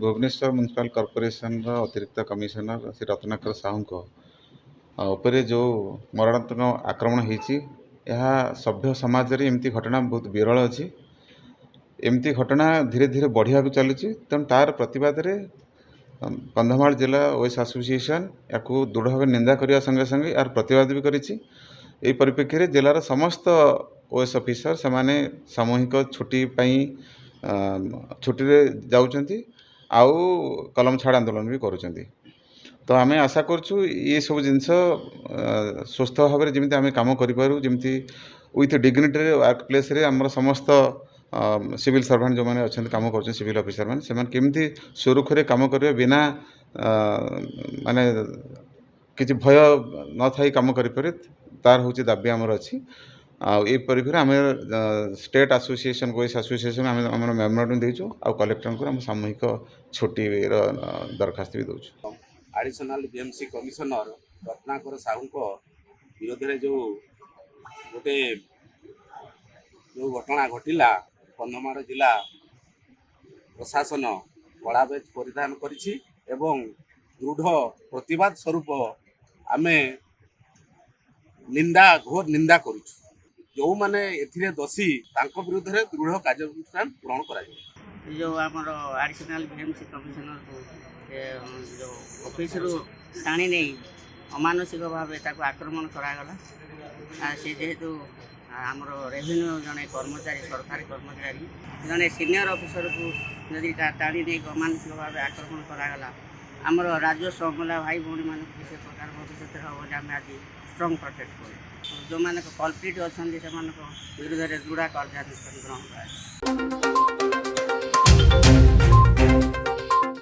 Bhubaneswar municipal corporation अतिरिक्त commissioner Shri Ratnakar Sahu उपरे जो मरणात्मक आक्रमण होती सभ्य समाज रे एमती घटना बहुत विरल अच्छी। एमती घटना धीरे धीरे बढ़िया चलुची तेणु तार प्रतिवाद रे कंधमाल जिला ओएस एसोसिएशन या दृढ़ भाव निंदा करने संगे संगे यार प्रतिवाद भी करिछि। एही परिप्रेक्षी रे जिलार समस्त ओएस ऑफिसर से माने सामूहिक छुट्टी छुट्टी रे जाउचंती आउ कलम छाड़ आंदोलन भी करुचंती। तो आम आशा करछु ये सब जिनस स्वस्थ भाव में जमी आम कम करूँ जमी विथ डिग्निटी वर्क प्लेस रे आमर समस्त सिविल सर्वेंट जो मैंने अच्छा कम कर सिविल ऑफिसर मैंने से केमती सुरुखुरे कम करेंगे बिना माने किसी भय न थी कम करें तार हूँ दाबी आमर अच्छी। आई परिप्रेक्षी आम स्टेट एसोसिएशन गोइस एसोसिएशन आम मेमोरेंडम देचु आ कलेक्टर को सामूहिक छुट्टी दरखास्त भी दूँ। Additional BMC commissioner Ratnakar Sahu विरोध में जो गोटे जो घटना घटिला कंधमाल जिला प्रशासन कड़ा बेच परिधान करिछि एवं दृढ़ प्रतिवाद स्वरूप आमे निंदा घोर निंदा करुछु। जो माने एथिरे दोषी तांको विरुद्ध रे दृढ़ कार्यानुष्ठान ग्रहण करा जाय। जो आमर एडिशनल बीएमसी कमिशनर को जो ऑफिस रु टाणी नहीं अमानसिक भाव आक्रमण करागला से जेहेतु आमर रेवेन्यू जड़े कर्मचारी सरकारी कर्मचारी जड़े सीनियर ऑफिसर को जदि टाणी नहीं अमानसिक भाव आक्रमण करागला आमर राजस्व अमला भाई भौणी मान किसी प्रकार भविष्य हम आम आज स्ट्रंग प्रोटेक्ट कर जो मैंने कल्प्रिट अच्छा से विरुद्ध दृढ़ कार्यानुष्ठान ग्रहण कर।